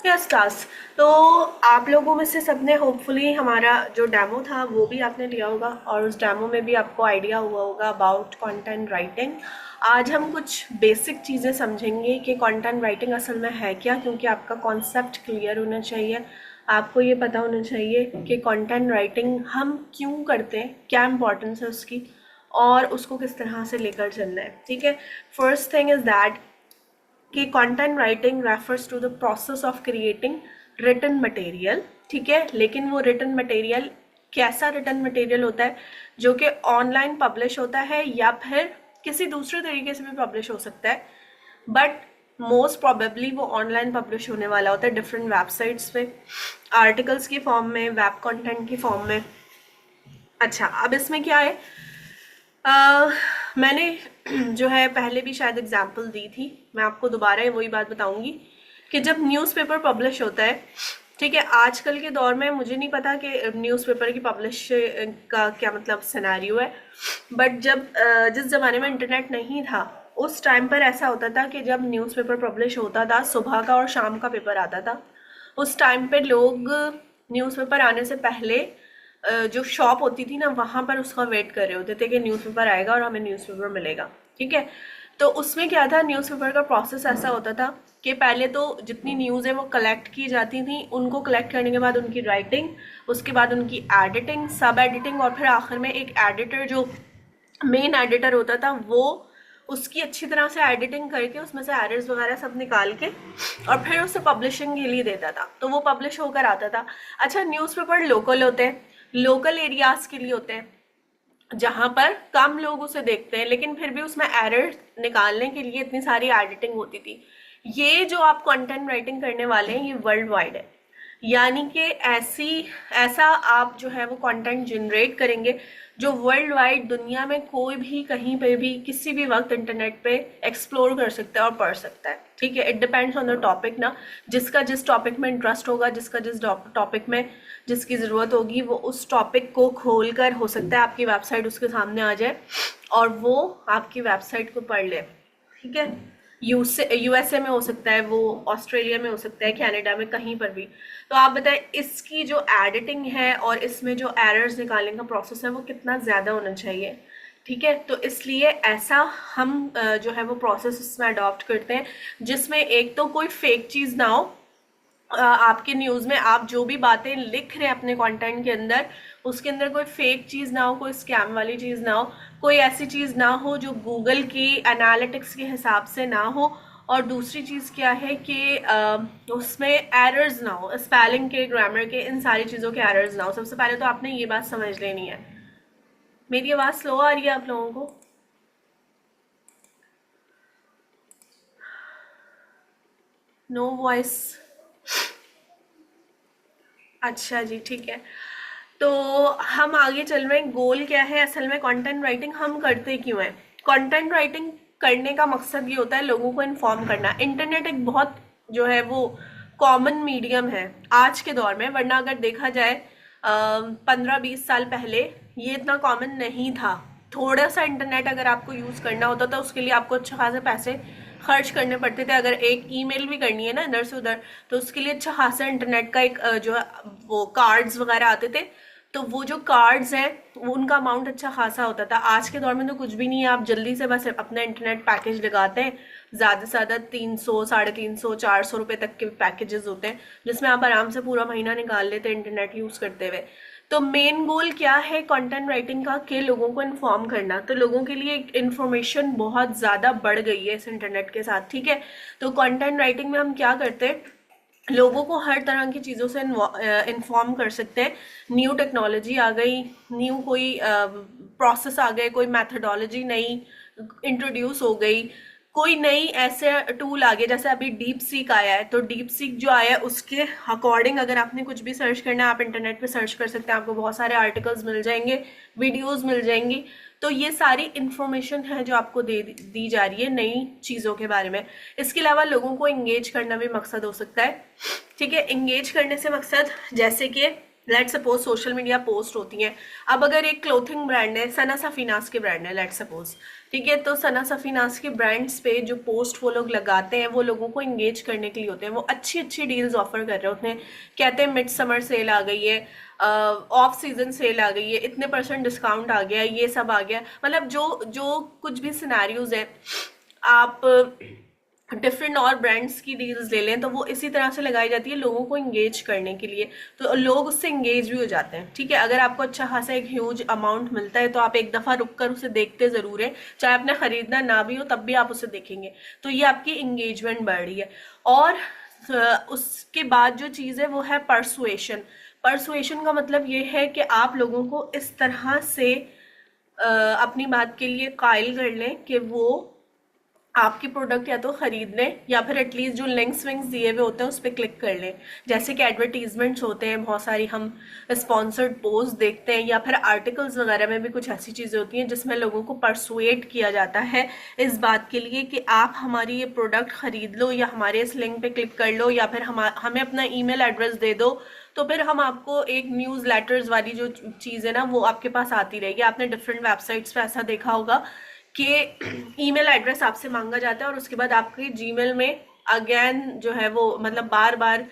Yes class. तो आप लोगों में से सबने होपफुली हमारा जो डेमो था वो भी आपने लिया होगा और उस डेमो में भी आपको आइडिया हुआ होगा अबाउट कंटेंट राइटिंग। आज हम कुछ बेसिक चीज़ें समझेंगे कि कंटेंट राइटिंग असल में है क्या, क्योंकि आपका कॉन्सेप्ट क्लियर होना चाहिए। आपको ये पता होना चाहिए कि कंटेंट राइटिंग हम क्यों करते हैं, क्या इम्पोर्टेंस है उसकी और उसको किस तरह से लेकर चलना है। ठीक है, फर्स्ट थिंग इज़ दैट कि content writing refers to the process of creating written material. ठीक है, लेकिन वो रिटन मटेरियल कैसा रिटन मटेरियल होता है, जो कि ऑनलाइन पब्लिश होता है या फिर किसी दूसरे तरीके से भी पब्लिश हो सकता है, बट मोस्ट प्रोबेबली वो ऑनलाइन पब्लिश होने वाला होता है डिफरेंट वेबसाइट्स पे, आर्टिकल्स की फॉर्म में, वेब कंटेंट की फॉर्म में। अच्छा, अब इसमें क्या है, मैंने जो है पहले भी शायद एग्जाम्पल दी थी, मैं आपको दोबारा वही बात बताऊंगी कि जब न्यूज़पेपर पब्लिश होता है, ठीक है, आजकल के दौर में मुझे नहीं पता कि न्यूज़पेपर की पब्लिश का क्या मतलब सिनेरियो है, बट जब जिस ज़माने में इंटरनेट नहीं था उस टाइम पर ऐसा होता था कि जब न्यूज़पेपर पब्लिश होता था, सुबह का और शाम का पेपर आता था, उस टाइम पे लोग न्यूज़पेपर आने से पहले जो शॉप होती थी ना वहाँ पर उसका वेट कर रहे होते थे कि न्यूज़पेपर आएगा और हमें न्यूज़पेपर मिलेगा। ठीक है, तो उसमें क्या था, न्यूज़पेपर का प्रोसेस ऐसा होता था कि पहले तो जितनी न्यूज़ है वो कलेक्ट की जाती थी, उनको कलेक्ट करने के बाद उनकी राइटिंग, उसके बाद उनकी एडिटिंग, सब एडिटिंग, और फिर आखिर में एक एडिटर जो मेन एडिटर होता था वो उसकी अच्छी तरह से एडिटिंग करके उसमें से एरर्स वगैरह सब निकाल के और फिर उसे पब्लिशिंग के लिए देता था, तो वो पब्लिश होकर आता था। अच्छा, न्यूज़पेपर लोकल होते हैं, लोकल एरियाज के लिए होते हैं जहां पर कम लोग उसे देखते हैं, लेकिन फिर भी उसमें एरर निकालने के लिए इतनी सारी एडिटिंग होती थी। ये जो आप कंटेंट राइटिंग करने वाले हैं ये वर्ल्ड वाइड है, यानी कि ऐसा आप जो है वो कंटेंट जनरेट करेंगे जो वर्ल्ड वाइड दुनिया में कोई भी कहीं पे भी किसी भी वक्त इंटरनेट पे एक्सप्लोर कर सकता है और पढ़ सकता है। ठीक है, it depends on the topic ना, जिसका जिस टॉपिक में इंटरेस्ट होगा, जिसका जिस टॉपिक में जिसकी ज़रूरत होगी, वो उस टॉपिक को खोल कर हो सकता है आपकी वेबसाइट उसके सामने आ जाए और वो आपकी वेबसाइट को पढ़ ले। ठीक है, यूएसए में हो सकता है, वो ऑस्ट्रेलिया में हो सकता है, कनाडा में, कहीं पर भी। तो आप बताएं इसकी जो एडिटिंग है और इसमें जो एरर्स निकालने का प्रोसेस है वो कितना ज़्यादा होना चाहिए। ठीक है, तो इसलिए ऐसा हम जो है वो प्रोसेस इसमें अडॉप्ट करते हैं जिसमें एक तो कोई फेक चीज़ ना हो, आपके न्यूज़ में आप जो भी बातें लिख रहे हैं अपने कंटेंट के अंदर उसके अंदर कोई फेक चीज़ ना हो, कोई स्कैम वाली चीज़ ना हो, कोई ऐसी चीज़ ना हो जो गूगल की एनालिटिक्स के हिसाब से ना हो, और दूसरी चीज़ क्या है कि उसमें एरर्स ना हो, स्पेलिंग के, ग्रामर के, इन सारी चीज़ों के एरर्स ना हो। सबसे पहले तो आपने ये बात समझ लेनी है। मेरी आवाज़ स्लो आ रही है आप लोगों को? No voice? अच्छा जी, ठीक है। तो हम आगे चल रहे हैं, गोल क्या है असल में, कंटेंट राइटिंग हम करते क्यों है। कंटेंट राइटिंग करने का मकसद ये होता है लोगों को इन्फॉर्म करना। इंटरनेट एक बहुत जो है वो कॉमन मीडियम है आज के दौर में, वरना अगर देखा जाए 15-20 साल पहले ये इतना कॉमन नहीं था। थोड़ा सा इंटरनेट अगर आपको यूज़ करना होता था उसके लिए आपको अच्छा खासे पैसे खर्च करने पड़ते थे। अगर एक ईमेल भी करनी है ना इधर से उधर, तो उसके लिए अच्छा खासा इंटरनेट का एक जो है वो कार्ड्स वगैरह आते थे, तो वो जो कार्ड्स हैं उनका अमाउंट अच्छा खासा होता था। आज के दौर में तो कुछ भी नहीं है, आप जल्दी से बस अपना इंटरनेट पैकेज लगाते हैं, ज़्यादा से ज़्यादा 300, 350, 400 रुपये तक के पैकेजेस होते हैं जिसमें आप आराम से पूरा महीना निकाल लेते हैं इंटरनेट यूज़ करते हुए। तो मेन गोल क्या है कंटेंट राइटिंग का, कि लोगों को इन्फॉर्म करना। तो लोगों के लिए इंफॉर्मेशन बहुत ज़्यादा बढ़ गई है इस इंटरनेट के साथ। ठीक है, तो कंटेंट राइटिंग में हम क्या करते हैं, लोगों को हर तरह की चीज़ों से इन्फॉर्म कर सकते हैं। न्यू टेक्नोलॉजी आ गई, न्यू कोई प्रोसेस आ गए, कोई मैथडोलॉजी नई इंट्रोड्यूस हो गई, कोई नई ऐसे टूल आ गए, जैसे अभी डीप सीक आया है, तो डीप सीक जो आया है उसके अकॉर्डिंग अगर आपने कुछ भी सर्च करना है आप इंटरनेट पे सर्च कर सकते हैं, आपको बहुत सारे आर्टिकल्स मिल जाएंगे, वीडियोस मिल जाएंगी। तो ये सारी इंफॉर्मेशन है जो आपको दी जा रही है नई चीज़ों के बारे में। इसके अलावा लोगों को इंगेज करना भी मकसद हो सकता है। ठीक है, इंगेज करने से मकसद जैसे कि let suppose social media post होती हैं। अब अगर एक क्लोथिंग ब्रांड है, सना सफीनास के ब्रांड है लेट सपोज, ठीक है, तो सना सफीनास के ब्रांड्स पे जो पोस्ट वो लोग लगाते हैं वो लोगों को इंगेज करने के लिए होते हैं। वो अच्छी अच्छी डील्स ऑफर कर रहे होते हैं, कहते हैं मिड समर सेल आ गई है, ऑफ सीजन सेल आ गई है, इतने % डिस्काउंट आ गया, ये सब आ गया। मतलब जो जो कुछ भी सिनेरियोज है, आप डिफरेंट और ब्रांड्स की डील्स ले लें तो वो इसी तरह से लगाई जाती है लोगों को इंगेज करने के लिए, तो लोग उससे इंगेज भी हो जाते हैं। ठीक है, अगर आपको अच्छा खासा एक ह्यूज अमाउंट मिलता है तो आप एक दफ़ा रुक कर उसे देखते ज़रूर है, चाहे आपने ख़रीदना ना भी हो तब भी आप उसे देखेंगे, तो ये आपकी इंगेजमेंट बढ़ रही है। और उसके बाद जो चीज़ है वो है परसुएशन। परसुएशन का मतलब ये है कि आप लोगों को इस तरह से अपनी बात के लिए कायल कर लें कि वो आपकी प्रोडक्ट या तो खरीद लें या फिर एटलीस्ट जो लिंक्स विंक्स दिए हुए होते हैं उस पर क्लिक कर लें। जैसे कि एडवर्टीजमेंट्स होते हैं बहुत सारी, हम स्पॉन्सर्ड पोस्ट देखते हैं, या फिर आर्टिकल्स वगैरह में भी कुछ ऐसी चीज़ें होती हैं जिसमें लोगों को परसुएट किया जाता है इस बात के लिए कि आप हमारी ये प्रोडक्ट खरीद लो या हमारे इस लिंक पे क्लिक कर लो या फिर हमें अपना ईमेल एड्रेस दे दो, तो फिर हम आपको एक न्यूज़ लेटर्स वाली जो चीज़ है ना वो आपके पास आती रहेगी। आपने डिफरेंट वेबसाइट्स पे ऐसा देखा होगा कि ईमेल एड्रेस आपसे मांगा जाता है और उसके बाद आपके जीमेल में अगेन जो है वो मतलब बार बार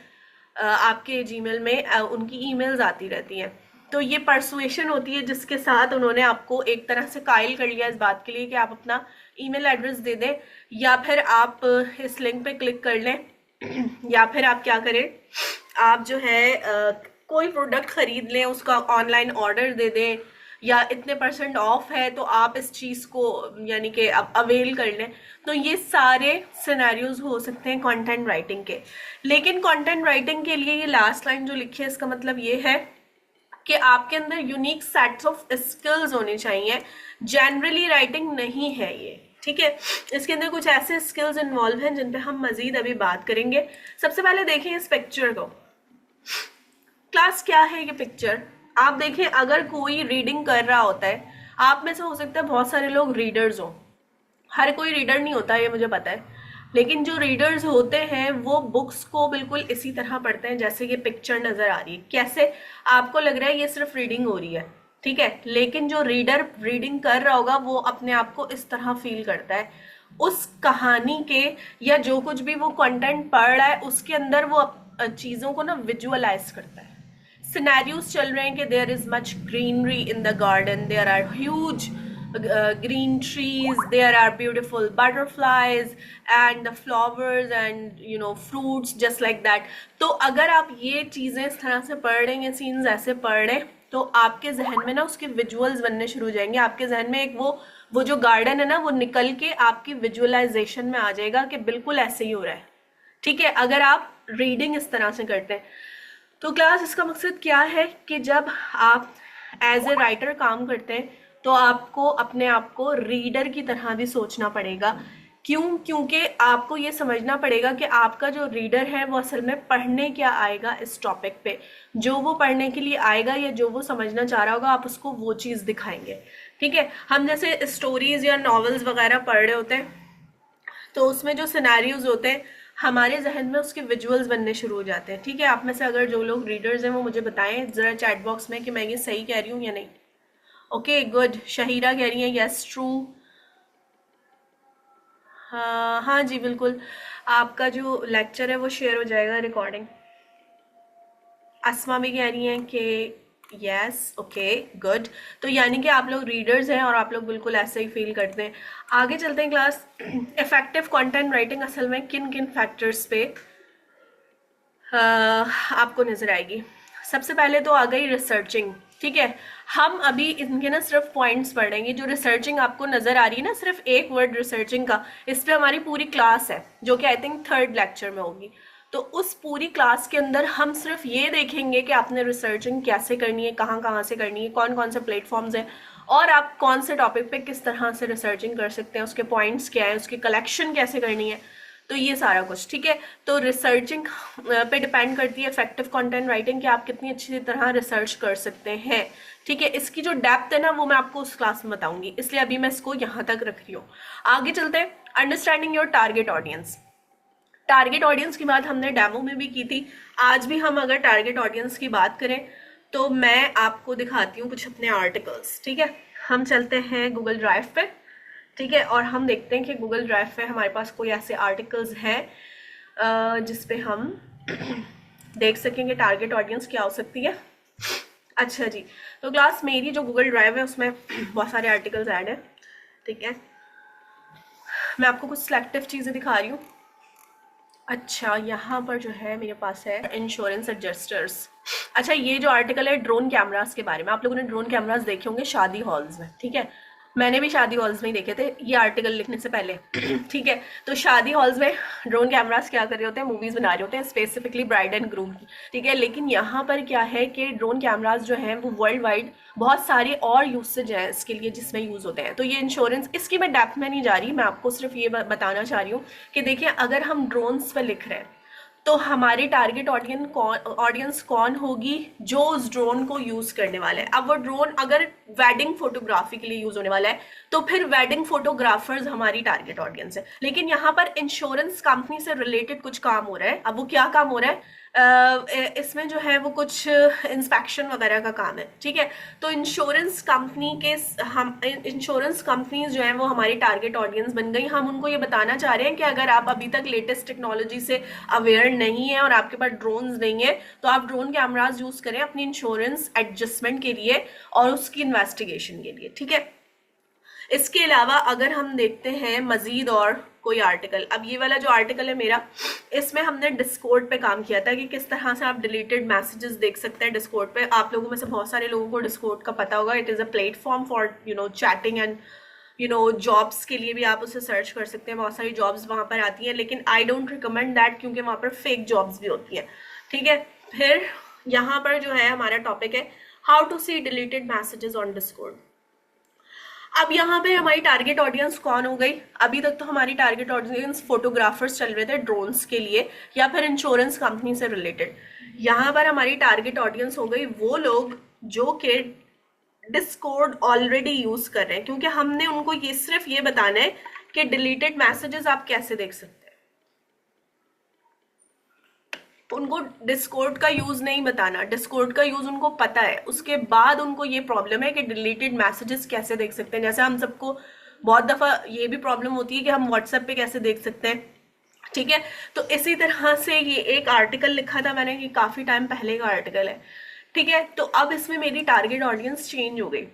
आपके जीमेल में उनकी ईमेल्स आती रहती हैं। तो ये परसुएशन होती है जिसके साथ उन्होंने आपको एक तरह से कायल कर लिया इस बात के लिए कि आप अपना ईमेल एड्रेस दे दें या फिर आप इस लिंक पे क्लिक कर लें या फिर आप क्या करें, आप जो है कोई प्रोडक्ट खरीद लें, उसका ऑनलाइन ऑर्डर दे दें, या इतने % ऑफ है तो आप इस चीज़ को यानी कि आप अवेल कर लें। तो ये सारे सिनेरियोज हो सकते हैं कंटेंट राइटिंग के। लेकिन कंटेंट राइटिंग के लिए ये लास्ट लाइन जो लिखी है इसका मतलब ये है कि आपके अंदर यूनिक सेट्स ऑफ स्किल्स होने चाहिए। जनरली राइटिंग नहीं है ये, ठीक है, इसके अंदर कुछ ऐसे स्किल्स इन्वॉल्व हैं जिन पे हम मजीद अभी बात करेंगे। सबसे पहले देखें इस पिक्चर को। क्लास क्या है ये पिक्चर? आप देखें, अगर कोई रीडिंग कर रहा होता है, आप में से हो सकता है बहुत सारे लोग रीडर्स हों, हर कोई रीडर नहीं होता ये मुझे पता है, लेकिन जो रीडर्स होते हैं वो बुक्स को बिल्कुल इसी तरह पढ़ते हैं जैसे ये पिक्चर नजर आ रही है। कैसे आपको लग रहा है ये सिर्फ रीडिंग हो रही है, ठीक है, लेकिन जो रीडर रीडिंग कर रहा होगा वो अपने आप को इस तरह फील करता है, उस कहानी के या जो कुछ भी वो कंटेंट पढ़ रहा है उसके अंदर वो चीज़ों को ना विजुअलाइज करता है। सिनेरियोज चल रहे हैं कि there is much greenery in the garden, there are huge green trees, there are beautiful butterflies and the flowers and you know fruits just like that। तो अगर आप ये चीज़ें इस तरह से पढ़ रहे हैं, सीन्स ऐसे पढ़ रहे हैं, तो आपके जहन में ना उसके विजुअल्स बनने शुरू हो जाएंगे। आपके जहन में एक वो जो गार्डन है ना वो निकल के आपकी विजुअलाइजेशन में आ जाएगा कि बिल्कुल ऐसे ही हो रहा है, ठीक है, अगर आप रीडिंग इस तरह से करते हैं। तो क्लास इसका मकसद क्या है कि जब आप एज ए राइटर काम करते हैं तो आपको अपने आप को रीडर की तरह भी सोचना पड़ेगा। क्यों? क्योंकि आपको ये समझना पड़ेगा कि आपका जो रीडर है वो असल में पढ़ने क्या आएगा इस टॉपिक पे। जो वो पढ़ने के लिए आएगा या जो वो समझना चाह रहा होगा आप उसको वो चीज़ दिखाएंगे, ठीक है। हम जैसे स्टोरीज या नॉवेल्स वगैरह पढ़ रहे होते हैं तो उसमें जो सिनेरियोज होते हैं हमारे जहन में उसके विजुअल्स बनने शुरू हो जाते हैं, ठीक है। आप में से अगर जो लोग रीडर्स हैं वो मुझे बताएं ज़रा चैट बॉक्स में कि मैं ये सही कह रही हूँ या नहीं। ओके गुड, शहीरा कह रही है यस ट्रू। हाँ हाँ जी बिल्कुल, आपका जो लेक्चर है वो शेयर हो जाएगा रिकॉर्डिंग। अस्मा भी कह रही हैं कि यस ओके गुड। तो यानी कि आप लोग रीडर्स हैं और आप लोग बिल्कुल ऐसे ही फील करते हैं। आगे चलते हैं क्लास। इफेक्टिव कंटेंट राइटिंग असल में किन किन फैक्टर्स पे आपको नजर आएगी। सबसे पहले तो आ गई रिसर्चिंग, ठीक है। हम अभी इनके ना सिर्फ पॉइंट्स पढ़ेंगे। जो रिसर्चिंग आपको नजर आ रही है ना, सिर्फ एक वर्ड रिसर्चिंग का, इस पे हमारी पूरी क्लास है जो कि आई थिंक 3rd लेक्चर में होगी। तो उस पूरी क्लास के अंदर हम सिर्फ ये देखेंगे कि आपने रिसर्चिंग कैसे करनी है, कहाँ कहाँ से करनी है, कौन कौन से प्लेटफॉर्म्स हैं और आप कौन से टॉपिक पे किस तरह से रिसर्चिंग कर सकते हैं, उसके पॉइंट्स क्या है, उसकी कलेक्शन कैसे करनी है, तो ये सारा कुछ, ठीक है। तो रिसर्चिंग पे डिपेंड करती है इफेक्टिव कंटेंट राइटिंग कि आप कितनी अच्छी तरह रिसर्च कर सकते हैं, ठीक है। इसकी जो डेप्थ है ना वो मैं आपको उस क्लास में बताऊंगी, इसलिए अभी मैं इसको यहाँ तक रख रही हूँ। आगे चलते हैं, understanding your target audience. Target audience की बात हमने डेमो में भी की थी। आज भी हम अगर टारगेट ऑडियंस की बात करें तो मैं आपको दिखाती हूँ कुछ अपने आर्टिकल्स, ठीक है। हम चलते हैं गूगल ड्राइव पे, ठीक है, और हम देखते हैं कि गूगल ड्राइव पे हमारे पास कोई ऐसे आर्टिकल्स हैं जिस पे हम देख सकेंगे टारगेट ऑडियंस क्या हो सकती है। अच्छा जी, तो क्लास मेरी जो गूगल ड्राइव है उसमें बहुत सारे आर्टिकल्स ऐड हैं, ठीक है। मैं आपको कुछ सिलेक्टिव चीज़ें दिखा रही हूँ। अच्छा, यहाँ पर जो है मेरे पास है इंश्योरेंस एडजस्टर्स। अच्छा, ये जो आर्टिकल है ड्रोन कैमरास के बारे में, आप लोगों ने ड्रोन कैमरास देखे होंगे शादी हॉल्स में, ठीक है। मैंने भी शादी हॉल्स में ही देखे थे ये आर्टिकल लिखने से पहले ठीक है। तो शादी हॉल्स में ड्रोन कैमरास क्या कर रहे होते हैं, मूवीज बना रहे होते हैं स्पेसिफिकली ब्राइड एंड ग्रूम की, ठीक है। लेकिन यहाँ पर क्या है कि ड्रोन कैमरास जो हैं वो वर्ल्ड वाइड बहुत सारे और यूसेज हैं इसके लिए जिसमें यूज़ होते हैं। तो ये इंश्योरेंस, इसकी मैं डेप्थ में नहीं जा रही, मैं आपको सिर्फ ये बताना चाह रही हूँ कि देखिए अगर हम ड्रोन्स पर लिख रहे हैं तो हमारी टारगेट ऑडियंस कौन होगी, जो उस ड्रोन को यूज करने वाला है। अब वो ड्रोन अगर वेडिंग फोटोग्राफी के लिए यूज होने वाला है तो फिर वेडिंग फोटोग्राफर्स हमारी टारगेट ऑडियंस है। लेकिन यहाँ पर इंश्योरेंस कंपनी से रिलेटेड कुछ काम हो रहा है। अब वो क्या काम हो रहा है, इसमें जो है वो कुछ इंस्पेक्शन वगैरह का काम है, ठीक है। तो इंश्योरेंस कंपनी के हम इंश्योरेंस कंपनीज जो है वो हमारी टारगेट ऑडियंस बन गई। हम उनको ये बताना चाह रहे हैं कि अगर आप अभी तक लेटेस्ट टेक्नोलॉजी से अवेयर नहीं है और आपके पास ड्रोन्स नहीं है तो आप ड्रोन कैमराज यूज करें अपनी इंश्योरेंस एडजस्टमेंट के लिए और उसकी इन्वेस्टिगेशन के लिए, ठीक है। इसके अलावा अगर हम देखते हैं मजीद और कोई आर्टिकल, अब ये वाला जो आर्टिकल है मेरा, इसमें हमने डिस्कॉर्ड पे काम किया था कि किस तरह से आप डिलीटेड मैसेजेस देख सकते हैं डिस्कॉर्ड पे। आप लोगों में से बहुत सारे लोगों को डिस्कॉर्ड का पता होगा, it is a platform for chatting and jobs के लिए भी आप उसे सर्च कर सकते हैं। बहुत सारी जॉब्स वहाँ पर आती हैं, लेकिन आई डोंट रिकमेंड दैट क्योंकि वहाँ पर फेक जॉब्स भी होती हैं, ठीक है। फिर यहाँ पर जो है हमारा टॉपिक है how to see deleted messages on Discord. अब यहाँ पे हमारी टारगेट ऑडियंस कौन हो गई, अभी तक तो हमारी टारगेट ऑडियंस फोटोग्राफर्स चल रहे थे ड्रोन्स के लिए या फिर इंश्योरेंस कंपनी से रिलेटेड। यहाँ पर हमारी टारगेट ऑडियंस हो गई वो लोग जो कि डिस्कॉर्ड ऑलरेडी यूज कर रहे हैं, क्योंकि हमने उनको ये सिर्फ ये बताना है कि डिलीटेड मैसेजेस आप कैसे देख सकते हैं। उनको डिस्कॉर्ड का यूज नहीं बताना, डिस्कॉर्ड का यूज उनको पता है। उसके बाद उनको ये प्रॉब्लम है कि डिलीटेड मैसेजेस कैसे देख सकते हैं। जैसे हम सबको बहुत दफा ये भी प्रॉब्लम होती है कि हम व्हाट्सएप पे कैसे देख सकते हैं, ठीक है। तो इसी तरह से ये एक आर्टिकल लिखा था मैंने, ये काफी टाइम पहले का आर्टिकल है, ठीक है। तो अब इसमें मेरी टारगेट ऑडियंस चेंज हो गई।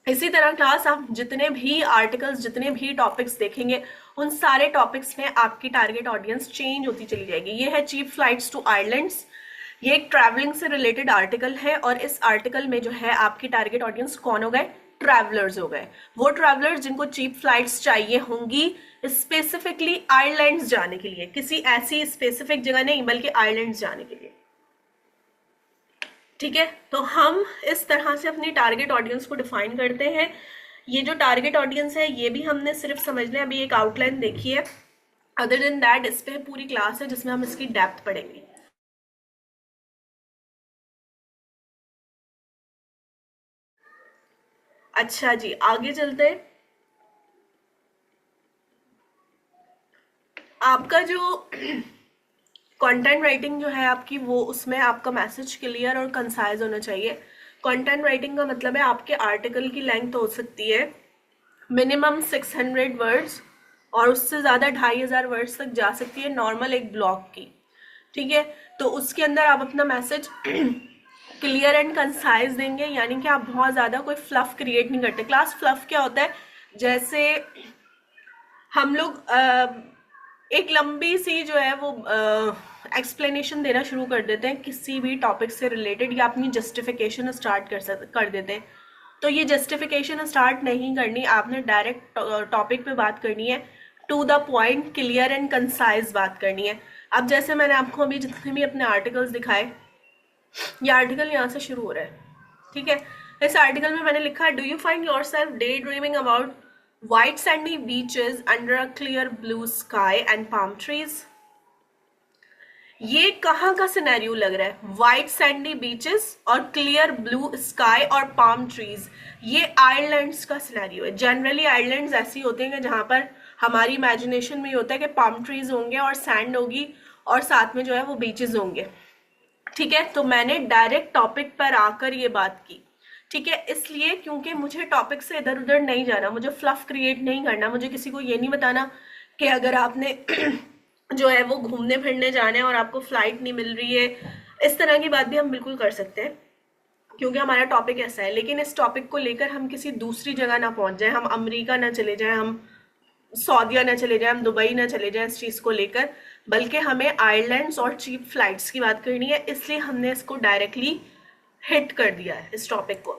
इसी तरह क्लास आप जितने भी आर्टिकल्स, जितने भी टॉपिक्स देखेंगे उन सारे टॉपिक्स में आपकी टारगेट ऑडियंस चेंज होती चली जाएगी। ये है चीप फ्लाइट्स टू आइलैंड्स, ये एक ट्रैवलिंग से रिलेटेड आर्टिकल है और इस आर्टिकल में जो है आपकी टारगेट ऑडियंस कौन हो गए, ट्रैवलर्स हो गए। वो ट्रैवलर्स जिनको चीप फ्लाइट्स चाहिए होंगी स्पेसिफिकली आइलैंड्स जाने के लिए, किसी ऐसी स्पेसिफिक जगह नहीं बल्कि आइलैंड्स जाने के लिए, ठीक है। तो हम इस तरह से अपनी टारगेट ऑडियंस को डिफाइन करते हैं। ये जो टारगेट ऑडियंस है ये भी हमने सिर्फ समझना है, अभी एक आउटलाइन देखी है। अदर देन दैट इस पे पूरी क्लास है जिसमें हम इसकी डेप्थ पढ़ेंगे। अच्छा जी, आगे चलते हैं। आपका जो कंटेंट राइटिंग जो है आपकी, वो उसमें आपका मैसेज क्लियर और कंसाइज होना चाहिए। कंटेंट राइटिंग का मतलब है आपके आर्टिकल की लेंथ हो सकती है मिनिमम 600 वर्ड्स और उससे ज़्यादा 2500 वर्ड्स तक जा सकती है नॉर्मल एक ब्लॉग की, ठीक है। तो उसके अंदर आप अपना मैसेज क्लियर एंड कंसाइज देंगे, यानी कि आप बहुत ज़्यादा कोई फ्लफ क्रिएट नहीं करते। क्लास फ्लफ क्या होता है, जैसे हम लोग एक लंबी सी जो है वो एक्सप्लेनेशन देना शुरू कर देते हैं किसी भी टॉपिक से रिलेटेड, या अपनी जस्टिफिकेशन स्टार्ट कर देते हैं। तो ये जस्टिफिकेशन स्टार्ट नहीं करनी, आपने डायरेक्ट टॉपिक पे बात करनी है, to the point, clear and concise बात करनी है। अब जैसे मैंने आपको अभी जितने भी अपने आर्टिकल्स दिखाए, ये आर्टिकल यहाँ से शुरू हो रहा है, ठीक है। इस आर्टिकल में मैंने लिखा है, do you find your self day dreaming about white sandy beaches under a clear blue sky and palm trees? ये कहाँ का सिनेरियो लग रहा है, व्हाइट सैंडी बीचेस और क्लियर ब्लू स्काई और पाम ट्रीज, ये आइलैंड्स का सिनेरियो है। जनरली आइलैंड्स ऐसी होते हैं जहां पर हमारी इमेजिनेशन में ये होता है कि पाम ट्रीज होंगे और सैंड होगी और साथ में जो है वो बीचेस होंगे, ठीक है, तो मैंने डायरेक्ट टॉपिक पर आकर ये बात की, ठीक है, इसलिए क्योंकि मुझे टॉपिक से इधर उधर नहीं जाना, मुझे फ्लफ क्रिएट नहीं करना, मुझे किसी को ये नहीं बताना कि अगर आपने जो है वो घूमने फिरने जाना है और आपको फ्लाइट नहीं मिल रही है, इस तरह की बात भी हम बिल्कुल कर सकते हैं क्योंकि हमारा टॉपिक ऐसा है। लेकिन इस टॉपिक को लेकर हम किसी दूसरी जगह ना पहुंच जाए, हम अमेरिका ना चले जाए, हम सऊदीया ना चले जाए, हम दुबई ना चले जाए इस चीज़ को लेकर, बल्कि हमें आइलैंड्स और चीप फ्लाइट्स की बात करनी है, इसलिए हमने इसको डायरेक्टली हिट कर दिया है इस टॉपिक को,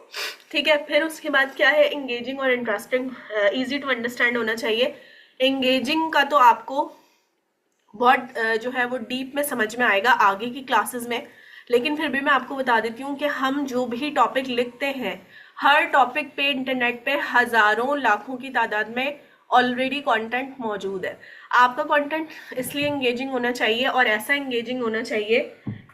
ठीक है। फिर उसके बाद क्या है, एंगेजिंग और इंटरेस्टिंग, इजी टू अंडरस्टैंड होना चाहिए। एंगेजिंग का तो आपको बहुत जो है वो डीप में समझ में आएगा आगे की क्लासेस में, लेकिन फिर भी मैं आपको बता देती हूँ कि हम जो भी टॉपिक लिखते हैं, हर टॉपिक पे इंटरनेट पे हजारों लाखों की तादाद में ऑलरेडी कंटेंट मौजूद है। आपका कंटेंट इसलिए एंगेजिंग होना चाहिए और ऐसा एंगेजिंग होना चाहिए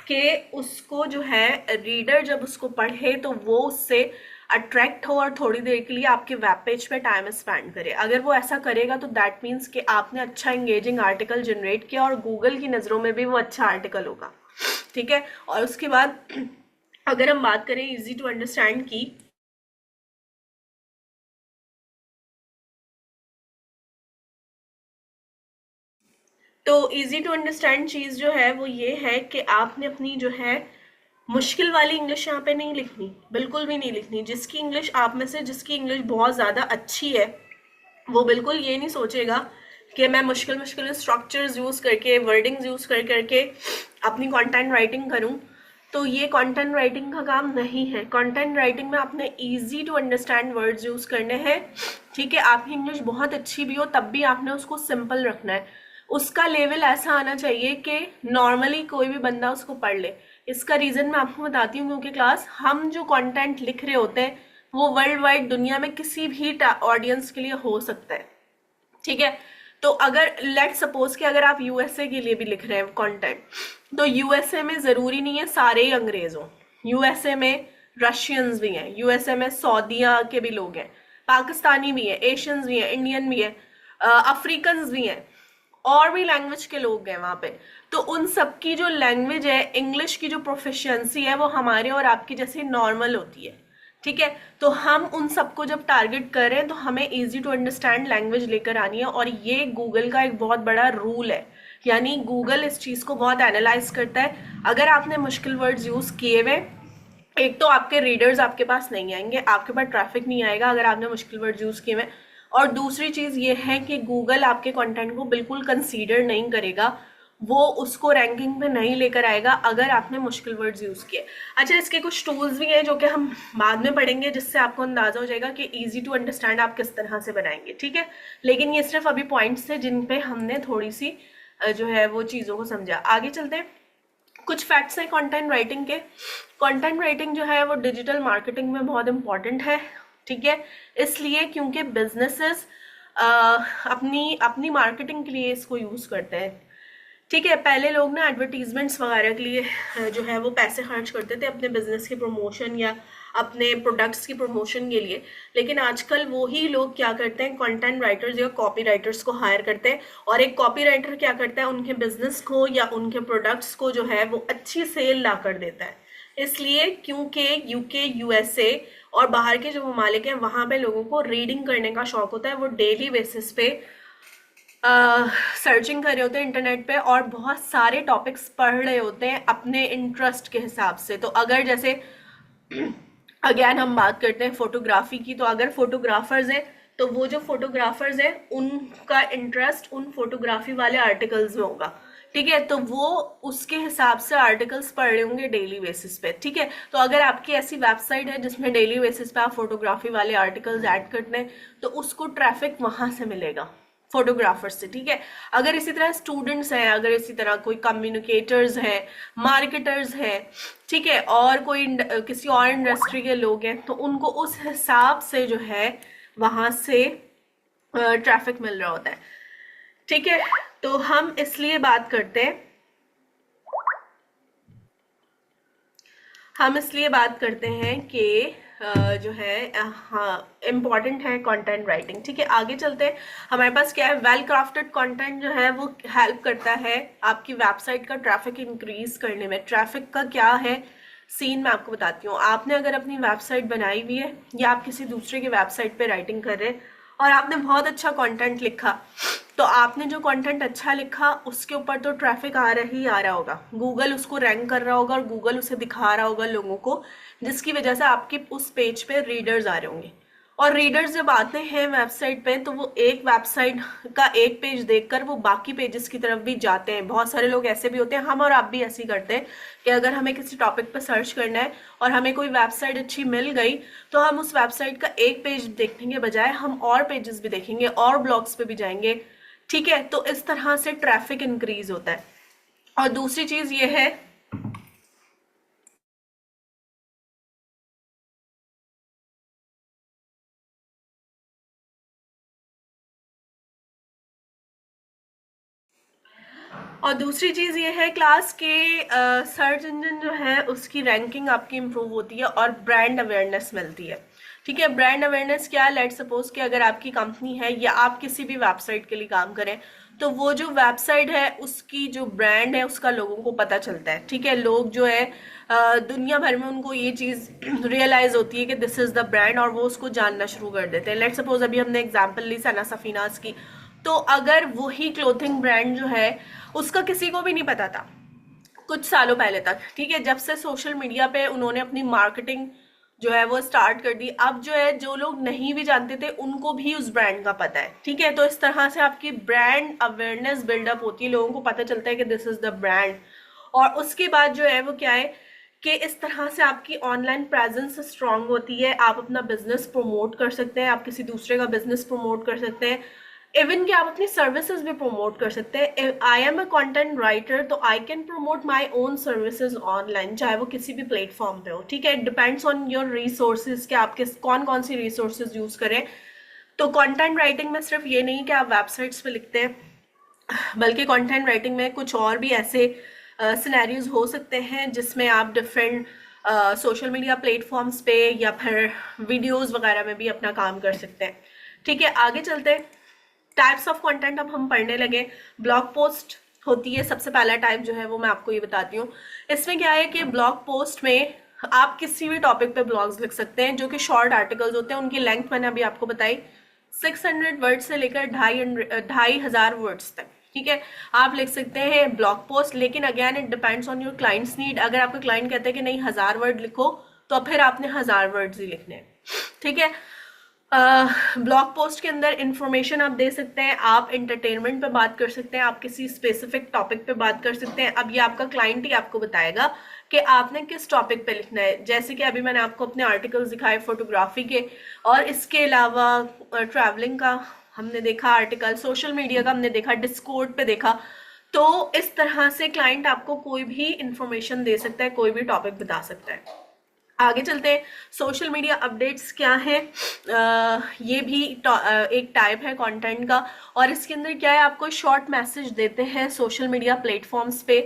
कि उसको जो है रीडर जब उसको पढ़े तो वो उससे अट्रैक्ट हो और थोड़ी देर के लिए आपके वेब पेज पे टाइम स्पेंड करे। अगर वो ऐसा करेगा तो दैट मीन्स कि आपने अच्छा एंगेजिंग आर्टिकल जनरेट किया और गूगल की नज़रों में भी वो अच्छा आर्टिकल होगा, ठीक है। और उसके बाद अगर हम बात करें इजी टू अंडरस्टैंड की, तो इजी टू अंडरस्टैंड चीज़ जो है वो ये है कि आपने अपनी जो है मुश्किल वाली इंग्लिश यहाँ पे नहीं लिखनी, बिल्कुल भी नहीं लिखनी। जिसकी इंग्लिश आप में से जिसकी इंग्लिश बहुत ज़्यादा अच्छी है वो बिल्कुल ये नहीं सोचेगा कि मैं मुश्किल मुश्किल स्ट्रक्चर्स यूज़ करके, वर्डिंग्स यूज़ कर करके अपनी कंटेंट राइटिंग करूँ, तो ये कंटेंट राइटिंग का काम नहीं है। कंटेंट राइटिंग में आपने easy to understand words use करने हैं, ठीक है। आपकी इंग्लिश बहुत अच्छी भी हो तब भी आपने उसको सिंपल रखना है, उसका लेवल ऐसा आना चाहिए कि नॉर्मली कोई भी बंदा उसको पढ़ ले। इसका रीज़न मैं आपको बताती हूँ, क्योंकि क्लास हम जो कंटेंट लिख रहे होते हैं वो वर्ल्ड वाइड दुनिया में किसी भी ऑडियंस के लिए हो सकता है, ठीक है। तो अगर लेट सपोज कि अगर आप यूएसए के लिए भी लिख रहे हैं कंटेंट, तो यूएसए में ज़रूरी नहीं है सारे ही अंग्रेज हों, यूएसए में रशियंस भी हैं, यूएसए में सऊदीया के भी लोग हैं, पाकिस्तानी भी हैं, एशियंस भी हैं, इंडियन भी हैं, अफ्रीकन भी हैं, और भी लैंग्वेज के लोग हैं वहाँ पे। तो उन सब की जो लैंग्वेज है, इंग्लिश की जो प्रोफिशिएंसी है वो हमारे और आपकी जैसे नॉर्मल होती है, ठीक है। तो हम उन सबको जब टारगेट कर रहे हैं तो हमें इजी टू अंडरस्टैंड लैंग्वेज लेकर आनी है, और ये गूगल का एक बहुत बड़ा रूल है, यानी गूगल इस चीज़ को बहुत एनालाइज करता है। अगर आपने मुश्किल वर्ड्स यूज़ किए हुए, एक तो आपके रीडर्स आपके पास नहीं आएंगे, आपके पास ट्रैफिक नहीं आएगा अगर आपने मुश्किल वर्ड्स यूज़ किए हुए, और दूसरी चीज़ ये है कि गूगल आपके कंटेंट को बिल्कुल कंसीडर नहीं करेगा, वो उसको रैंकिंग पे नहीं लेकर आएगा अगर आपने मुश्किल वर्ड्स यूज़ किए। अच्छा, इसके कुछ टूल्स भी हैं जो कि हम बाद में पढ़ेंगे, जिससे आपको अंदाज़ा हो जाएगा कि इजी टू अंडरस्टैंड आप किस तरह से बनाएंगे, ठीक है। लेकिन ये सिर्फ अभी पॉइंट्स थे जिन पे हमने थोड़ी सी जो है वो चीज़ों को समझा। आगे चलते हैं, कुछ फैक्ट्स हैं कंटेंट राइटिंग के। कंटेंट राइटिंग जो है वो डिजिटल मार्केटिंग में बहुत इंपॉर्टेंट है, ठीक है, इसलिए क्योंकि बिजनेसेस अपनी अपनी मार्केटिंग के लिए इसको यूज़ करते हैं, ठीक है। पहले लोग ना एडवर्टीजमेंट्स वगैरह के लिए जो है वो पैसे खर्च करते थे अपने बिजनेस के प्रमोशन या अपने प्रोडक्ट्स की प्रमोशन के लिए, लेकिन आजकल वही लोग क्या करते हैं, कंटेंट राइटर्स या कॉपी राइटर्स को हायर करते हैं, और एक कॉपी राइटर क्या करता है, उनके बिजनेस को या उनके प्रोडक्ट्स को जो है वो अच्छी सेल ला कर देता है। इसलिए क्योंकि यूके, यूएसए और बाहर के जो ममालिक हैं वहाँ पे लोगों को रीडिंग करने का शौक होता है, वो डेली बेसिस पे सर्चिंग कर रहे होते हैं इंटरनेट पे और बहुत सारे टॉपिक्स पढ़ रहे होते हैं अपने इंटरेस्ट के हिसाब से। तो अगर जैसे अगेन हम बात करते हैं फोटोग्राफी की, तो अगर फोटोग्राफर्स हैं तो वो जो फोटोग्राफर्स हैं उनका इंटरेस्ट उन फोटोग्राफी वाले आर्टिकल्स में होगा, ठीक है, तो वो उसके हिसाब से आर्टिकल्स पढ़ रहे होंगे डेली बेसिस पे, ठीक है। तो अगर आपकी ऐसी वेबसाइट है जिसमें डेली बेसिस पे आप फोटोग्राफी वाले आर्टिकल्स ऐड करते हैं तो उसको ट्रैफिक वहां से मिलेगा, फोटोग्राफर्स से, ठीक है। अगर इसी तरह स्टूडेंट्स हैं, अगर इसी तरह कोई कम्युनिकेटर्स हैं, मार्केटर्स हैं, ठीक है, और कोई किसी और इंडस्ट्री के लोग हैं, तो उनको उस हिसाब से जो है वहां से ट्रैफिक मिल रहा होता है, ठीक है। तो हम इसलिए बात करते हैं, हम इसलिए बात करते हैं कि जो है हाँ इम्पॉर्टेंट है कंटेंट राइटिंग। ठीक है, आगे चलते हैं। हमारे पास क्या है, वेल क्राफ्टेड कंटेंट जो है वो हेल्प करता है आपकी वेबसाइट का ट्रैफिक इंक्रीज करने में। ट्रैफिक का क्या है सीन मैं आपको बताती हूँ। आपने अगर अपनी वेबसाइट बनाई हुई है या आप किसी दूसरे की वेबसाइट पे राइटिंग कर रहे हैं और आपने बहुत अच्छा कंटेंट लिखा, तो आपने जो कंटेंट अच्छा लिखा उसके ऊपर तो ट्रैफिक आ रहा ही आ रहा होगा, गूगल उसको रैंक कर रहा होगा और गूगल उसे दिखा रहा होगा लोगों को, जिसकी वजह से आपके उस पेज पे रीडर्स आ रहे होंगे। और रीडर्स जब आते हैं वेबसाइट पे तो वो एक वेबसाइट का एक पेज देखकर वो बाकी पेजेस की तरफ भी जाते हैं। बहुत सारे लोग ऐसे भी होते हैं, हम और आप भी ऐसे ही करते हैं कि अगर हमें किसी टॉपिक पर सर्च करना है और हमें कोई वेबसाइट अच्छी मिल गई तो हम उस वेबसाइट का एक पेज देखने के बजाय हम और पेजेस भी देखेंगे और ब्लॉग्स पे भी जाएंगे। ठीक है, तो इस तरह से ट्रैफिक इंक्रीज होता है। और दूसरी चीज ये है और दूसरी चीज़ ये है क्लास के सर्च इंजन जो है उसकी रैंकिंग आपकी इम्प्रूव होती है और ब्रांड अवेयरनेस मिलती है। ठीक है, ब्रांड अवेयरनेस क्या है, लेट सपोज कि अगर आपकी कंपनी है या आप किसी भी वेबसाइट के लिए काम करें तो वो जो वेबसाइट है उसकी जो ब्रांड है उसका लोगों को पता चलता है। ठीक है, लोग जो है दुनिया भर में उनको ये चीज़ रियलाइज होती है कि दिस इज़ द ब्रांड और वो उसको जानना शुरू कर देते हैं। लेट सपोज अभी हमने एग्जाम्पल ली सना सफीनाज की, तो अगर वही क्लोथिंग ब्रांड जो है उसका किसी को भी नहीं पता था कुछ सालों पहले तक, ठीक है, जब से सोशल मीडिया पे उन्होंने अपनी मार्केटिंग जो है वो स्टार्ट कर दी, अब जो है जो लोग नहीं भी जानते थे उनको भी उस ब्रांड का पता है। ठीक है, तो इस तरह से आपकी ब्रांड अवेयरनेस बिल्डअप होती है, लोगों को पता चलता है कि दिस इज द ब्रांड। और उसके बाद जो है वो क्या है कि इस तरह से आपकी ऑनलाइन प्रेजेंस स्ट्रांग होती है, आप अपना बिजनेस प्रमोट कर सकते हैं, आप किसी दूसरे का बिजनेस प्रमोट कर सकते हैं, इवन कि आप अपनी सर्विसेज भी प्रमोट कर सकते हैं। I am a content writer तो I can promote my own services online, चाहे वो किसी भी प्लेटफॉर्म पे हो। ठीक है, it depends on your resources कि आप किस कौन कौन सी रिसोर्सेज यूज करें। तो कंटेंट राइटिंग में सिर्फ ये नहीं कि आप वेबसाइट्स पे लिखते हैं, बल्कि कंटेंट राइटिंग में कुछ और भी ऐसे सिनेरियोज हो सकते हैं जिसमें आप डिफरेंट सोशल मीडिया प्लेटफॉर्म्स पे या फिर वीडियोस वगैरह में भी अपना काम कर सकते हैं। ठीक है, आगे चलते हैं। टाइप्स ऑफ कंटेंट अब हम पढ़ने लगे। ब्लॉग पोस्ट होती है सबसे पहला टाइप जो है वो मैं आपको ये बताती हूँ। इसमें क्या है कि ब्लॉग पोस्ट में आप किसी भी टॉपिक पे ब्लॉग्स लिख सकते हैं जो कि शॉर्ट आर्टिकल्स होते हैं। उनकी लेंथ मैंने अभी आपको बताई 600 वर्ड से लेकर 2500 वर्ड्स तक। ठीक है, आप लिख सकते हैं ब्लॉग पोस्ट, लेकिन again it depends on your clients need. अगर आपका क्लाइंट कहते हैं कि नहीं 1000 वर्ड लिखो तो फिर आपने 1000 वर्ड्स ही लिखने हैं। ठीक है, ब्लॉग पोस्ट के अंदर इंफॉर्मेशन आप दे सकते हैं, आप एंटरटेनमेंट पे बात कर सकते हैं, आप किसी स्पेसिफिक टॉपिक पे बात कर सकते हैं। अब ये आपका क्लाइंट ही आपको बताएगा कि आपने किस टॉपिक पे लिखना है। जैसे कि अभी मैंने आपको अपने आर्टिकल्स दिखाए फोटोग्राफी के, और इसके अलावा ट्रैवलिंग का हमने देखा आर्टिकल, सोशल मीडिया का हमने देखा, डिस्कॉर्ड पे देखा। तो इस तरह से क्लाइंट आपको कोई भी इंफॉर्मेशन दे सकता है, कोई भी टॉपिक बता सकता है। आगे चलते हैं, सोशल मीडिया अपडेट्स क्या है। ये भी एक टाइप है कंटेंट का, और इसके अंदर क्या है आपको शॉर्ट मैसेज देते हैं सोशल मीडिया प्लेटफॉर्म्स पे।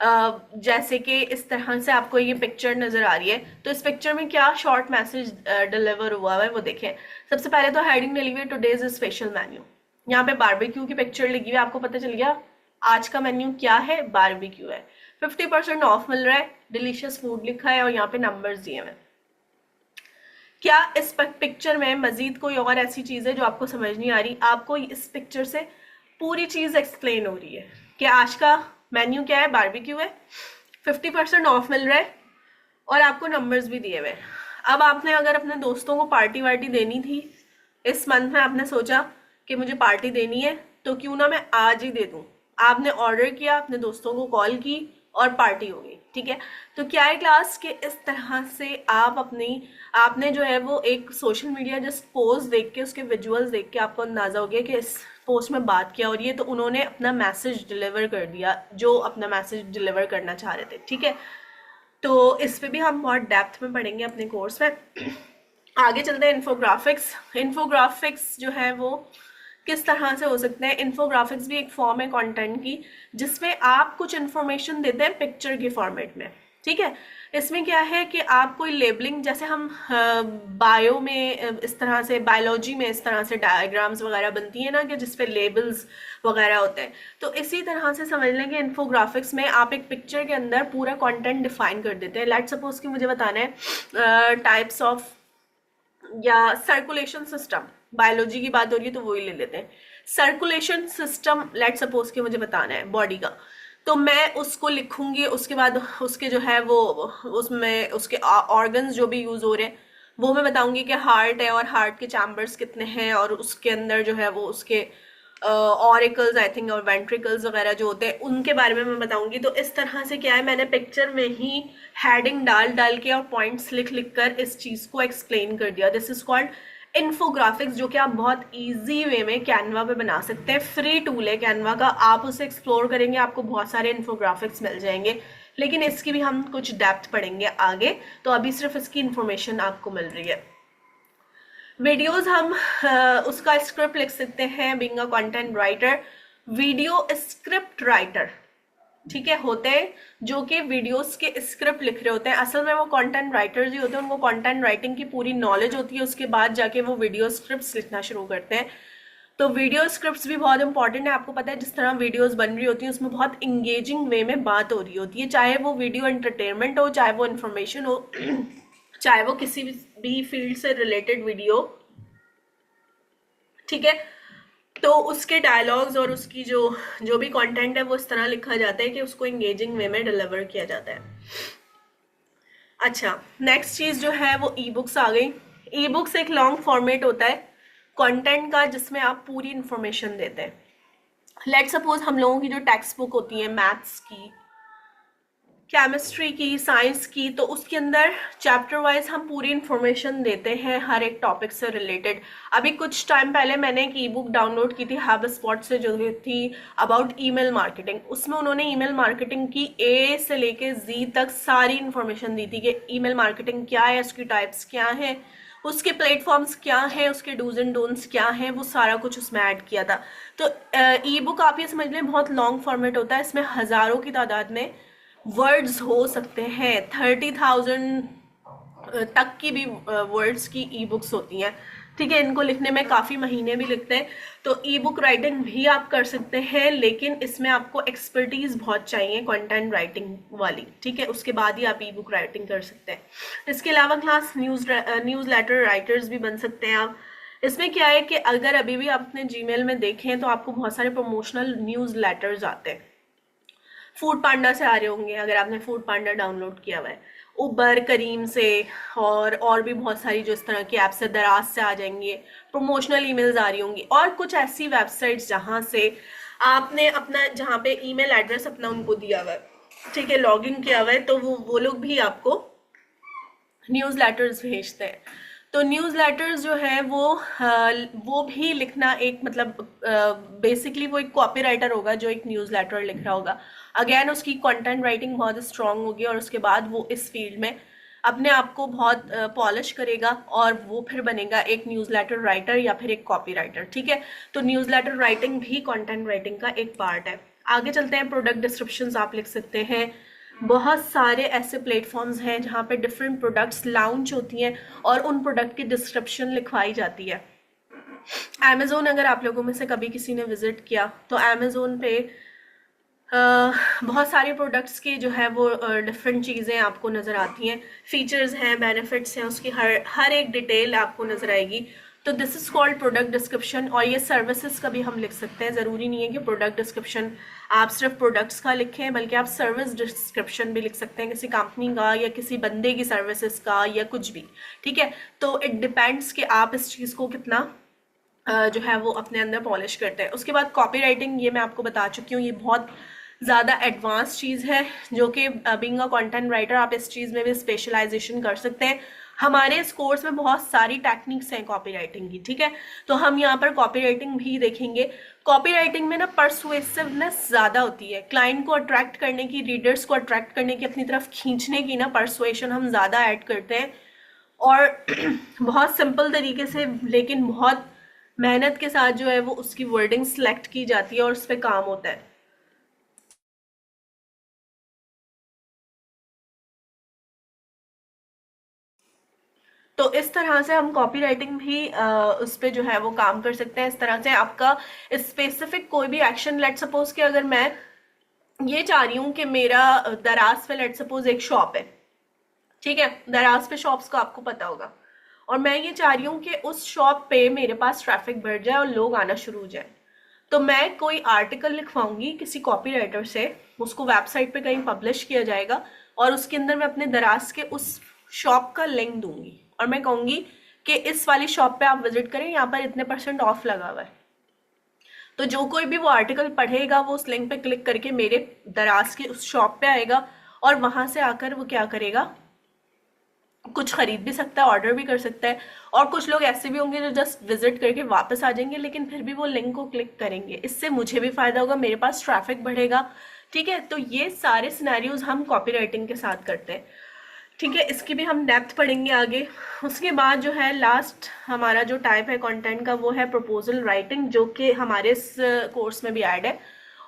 जैसे कि इस तरह से आपको ये पिक्चर नजर आ रही है, तो इस पिक्चर में क्या शॉर्ट मैसेज डिलीवर हुआ है वो देखें। सबसे पहले तो heading deliver today's special menu, यहाँ पे बारबेक्यू की पिक्चर लगी हुई है, आपको पता चल गया आज का मेन्यू क्या है, बारबेक्यू है। 50% ऑफ मिल रहा है, डिलीशियस फूड लिखा है और यहाँ पे नंबर्स दिए हुए। क्या इस पिक्चर में मजीद कोई और ऐसी चीज है जो आपको समझ नहीं आ रही? आपको इस पिक्चर से पूरी चीज एक्सप्लेन हो रही है कि आज का मेन्यू क्या है, बारबेक्यू है, 50% ऑफ मिल रहा है और आपको नंबर्स भी दिए हुए। अब आपने अगर अपने दोस्तों को पार्टी वार्टी देनी थी इस मंथ में, आपने सोचा कि मुझे पार्टी देनी है तो क्यों ना मैं आज ही दे दूं। आपने ऑर्डर किया, अपने दोस्तों को कॉल की और पार्टी हो गई। ठीक है, तो क्या है क्लास के इस तरह से आप आपने जो है वो एक सोशल मीडिया जस्ट पोस्ट देख के, उसके विजुअल्स देख के आपको अंदाजा हो गया कि इस पोस्ट में बात क्या हो रही है, तो उन्होंने अपना मैसेज डिलीवर कर दिया जो अपना मैसेज डिलीवर करना चाह रहे थे। ठीक है, तो इस पे भी हम बहुत डेप्थ में पढ़ेंगे अपने कोर्स में। आगे चलते हैं, इन्फोग्राफिक्स। इन्फोग्राफिक्स जो है वो किस तरह से हो सकते हैं। इन्फोग्राफिक्स भी एक फॉर्म है कंटेंट की जिसमें आप कुछ इन्फॉर्मेशन देते हैं पिक्चर के फॉर्मेट में। ठीक है। इसमें क्या है कि आप कोई लेबलिंग, जैसे हम बायो में इस तरह से, बायोलॉजी में इस तरह से डायग्राम्स वगैरह बनती है ना कि जिसपे लेबल्स वगैरह होते हैं, तो इसी तरह से समझ लें कि इन्फोग्राफिक्स में आप एक पिक्चर के अंदर पूरा कंटेंट डिफाइन कर देते हैं। लेट्स सपोज कि मुझे बताना है टाइप्स ऑफ या सर्कुलेशन सिस्टम, बायोलॉजी की बात हो रही है तो वही ले लेते हैं। सर्कुलेशन सिस्टम लेट सपोज कि मुझे बताना है बॉडी का, तो मैं उसको लिखूंगी, उसके बाद उसके जो है वो उसमें उसके ऑर्गन्स जो भी यूज हो रहे हैं वो मैं बताऊंगी कि हार्ट है और हार्ट के चैम्बर्स कितने हैं, और उसके अंदर जो है वो उसके ऑरिकल्स आई थिंक और वेंट्रिकल्स वगैरह जो होते हैं उनके बारे में मैं बताऊंगी। तो इस तरह से क्या है, मैंने पिक्चर में ही हेडिंग डाल डाल के और पॉइंट्स लिख लिख कर इस चीज को एक्सप्लेन कर दिया। दिस इज कॉल्ड इन्फोग्राफिक्स, जो कि आप बहुत इजी वे में कैनवा पे बना सकते हैं। फ्री टूल है कैनवा का, आप उसे एक्सप्लोर करेंगे आपको बहुत सारे इन्फोग्राफिक्स मिल जाएंगे, लेकिन इसकी भी हम कुछ डेप्थ पढ़ेंगे आगे, तो अभी सिर्फ इसकी इंफॉर्मेशन आपको मिल रही है। वीडियोस हम उसका स्क्रिप्ट लिख सकते हैं, being a content writer, video script writer, ठीक है, होते हैं जो कि वीडियोस के स्क्रिप्ट लिख रहे होते हैं। असल में वो कंटेंट राइटर्स ही होते हैं, उनको कंटेंट राइटिंग की पूरी नॉलेज होती है, उसके बाद जाके वो वीडियो स्क्रिप्ट्स लिखना शुरू करते हैं। तो वीडियो स्क्रिप्ट्स भी बहुत इंपॉर्टेंट है। आपको पता है जिस तरह वीडियोस बन रही होती हैं उसमें बहुत इंगेजिंग वे में बात हो रही होती है, चाहे वो वीडियो एंटरटेनमेंट हो, चाहे वो इंफॉर्मेशन हो चाहे वो किसी भी फील्ड से रिलेटेड वीडियो, ठीक है। तो उसके डायलॉग्स और उसकी जो जो भी कंटेंट है वो इस तरह लिखा जाता है कि उसको एंगेजिंग वे में डिलीवर किया जाता है। अच्छा, नेक्स्ट चीज जो है वो ई बुक्स आ गई। ई बुक्स एक लॉन्ग फॉर्मेट होता है कंटेंट का जिसमें आप पूरी इंफॉर्मेशन देते हैं। लेट सपोज हम लोगों की जो टेक्स्ट बुक होती है मैथ्स की, केमिस्ट्री की, साइंस की, तो उसके अंदर चैप्टर वाइज हम पूरी इंफॉर्मेशन देते हैं हर एक टॉपिक से रिलेटेड। अभी कुछ टाइम पहले मैंने एक ई बुक डाउनलोड की थी HubSpot से, जो थी अबाउट ईमेल मार्केटिंग। उसमें उन्होंने ईमेल मार्केटिंग की ए से लेके जी तक सारी इंफॉर्मेशन दी थी कि ईमेल मार्केटिंग क्या है, उसकी टाइप्स क्या है, उसके प्लेटफॉर्म्स क्या हैं, उसके डूज एंड डोंट्स क्या हैं, वो सारा कुछ उसमें ऐड किया था। तो ई बुक आप ये समझ लें बहुत लॉन्ग फॉर्मेट होता है, इसमें हजारों की तादाद में वर्ड्स हो सकते हैं, 30,000 तक की भी वर्ड्स की ई बुक्स होती हैं, ठीक है। इनको लिखने में काफ़ी महीने भी लगते हैं, तो ई बुक राइटिंग भी आप कर सकते हैं, लेकिन इसमें आपको एक्सपर्टीज बहुत चाहिए कंटेंट राइटिंग वाली, ठीक है, उसके बाद ही आप ई बुक राइटिंग कर सकते हैं। इसके अलावा क्लास न्यूज़ लेटर राइटर्स भी बन सकते हैं आप। इसमें क्या है कि अगर अभी भी आप अपने जीमेल में देखें तो आपको बहुत सारे प्रमोशनल न्यूज़ लेटर्स आते हैं। फूड पांडा से आ रहे होंगे अगर आपने फूड पांडा डाउनलोड किया हुआ है, उबर, करीम से, और भी बहुत सारी जो इस तरह की ऐप से, दराज से आ जाएंगे, प्रमोशनल ईमेल्स आ रही होंगी, और कुछ ऐसी वेबसाइट्स जहां से आपने अपना, जहां पे ईमेल एड्रेस अपना उनको दिया हुआ है, ठीक है, लॉगिन किया हुआ है, तो वो लोग भी आपको न्यूज़ लेटर्स भेजते हैं। तो न्यूज़ लेटर्स जो है वो भी लिखना एक मतलब बेसिकली वो एक कॉपी राइटर होगा जो एक न्यूज़ लेटर लिख रहा होगा। अगेन उसकी कंटेंट राइटिंग बहुत स्ट्रांग होगी, और उसके बाद वो इस फील्ड में अपने आप को बहुत पॉलिश करेगा, और वो फिर बनेगा एक न्यूज़ लेटर राइटर या फिर एक कॉपी राइटर, ठीक है। तो न्यूज़ लेटर राइटिंग भी कंटेंट राइटिंग का एक पार्ट है। आगे चलते हैं, प्रोडक्ट डिस्क्रिप्शंस आप लिख सकते हैं। बहुत सारे ऐसे प्लेटफॉर्म्स हैं जहाँ पे डिफरेंट प्रोडक्ट्स लॉन्च होती हैं और उन प्रोडक्ट की डिस्क्रिप्शन लिखवाई जाती है। अमेज़ोन, अगर आप लोगों में से कभी किसी ने विजिट किया तो अमेज़ोन पे बहुत सारे प्रोडक्ट्स की जो है वो डिफरेंट चीज़ें आपको नज़र आती हैं, फीचर्स हैं, बेनिफिट्स हैं, उसकी हर एक डिटेल आपको नज़र आएगी। तो this is called product description. और ये सर्विसेज का भी हम लिख सकते हैं, ज़रूरी नहीं है कि प्रोडक्ट डिस्क्रिप्शन आप सिर्फ प्रोडक्ट्स का लिखें, बल्कि आप सर्विस डिस्क्रिप्शन भी लिख सकते हैं, किसी कंपनी का या किसी बंदे की सर्विसेज का या कुछ भी, ठीक है। तो इट डिपेंड्स कि आप इस चीज़ को कितना जो है वो अपने अंदर पॉलिश करते हैं। उसके बाद कॉपी राइटिंग, ये मैं आपको बता चुकी हूँ, ये बहुत ज़्यादा एडवांस चीज़ है, जो कि बीइंग अ कंटेंट राइटर आप इस चीज़ में भी स्पेशलाइजेशन कर सकते हैं। हमारे इस कोर्स में बहुत सारी टेक्निक्स हैं कॉपी राइटिंग की, ठीक है। तो हम यहाँ पर कॉपी राइटिंग भी देखेंगे। कॉपी राइटिंग में ना परसुएसिवनेस ज़्यादा होती है, क्लाइंट को अट्रैक्ट करने की, रीडर्स को अट्रैक्ट करने की, अपनी तरफ खींचने की ना परसुएशन हम ज़्यादा ऐड करते हैं, और बहुत सिंपल तरीके से लेकिन बहुत मेहनत के साथ जो है वो उसकी वर्डिंग सेलेक्ट की जाती है और उस पर काम होता है। तो इस तरह से हम कॉपी राइटिंग भी उस पर जो है वो काम कर सकते हैं। इस तरह से आपका स्पेसिफिक कोई भी एक्शन, लेट सपोज कि अगर मैं ये चाह रही हूँ कि मेरा दराज पे लेट सपोज एक शॉप है, ठीक है, दराज पे शॉप्स का आपको पता होगा, और मैं ये चाह रही हूँ कि उस शॉप पे मेरे पास ट्रैफिक बढ़ जाए और लोग आना शुरू हो जाए। तो मैं कोई आर्टिकल लिखवाऊंगी किसी कॉपीराइटर से, उसको वेबसाइट पे कहीं पब्लिश किया जाएगा और उसके अंदर मैं अपने दराज के उस शॉप का लिंक दूंगी और मैं कहूंगी कि इस वाली शॉप पे आप विजिट करें, यहाँ पर इतने % ऑफ लगा हुआ है। तो जो कोई भी वो आर्टिकल पढ़ेगा वो उस लिंक पे क्लिक करके मेरे दराज के उस शॉप पे आएगा और वहां से आकर वो क्या करेगा, कुछ खरीद भी सकता है, ऑर्डर भी कर सकता है। और कुछ लोग ऐसे भी होंगे जो जस्ट विजिट करके वापस आ जाएंगे, लेकिन फिर भी वो लिंक को क्लिक करेंगे। इससे मुझे भी फायदा होगा, मेरे पास ट्रैफिक बढ़ेगा, ठीक है। तो ये सारे सिनेरियोज हम कॉपीराइटिंग के साथ करते हैं, ठीक है। इसकी भी हम डेप्थ पढ़ेंगे आगे। उसके बाद जो है लास्ट हमारा जो टाइप है कंटेंट का वो है प्रपोजल राइटिंग, जो कि हमारे इस कोर्स में भी ऐड है।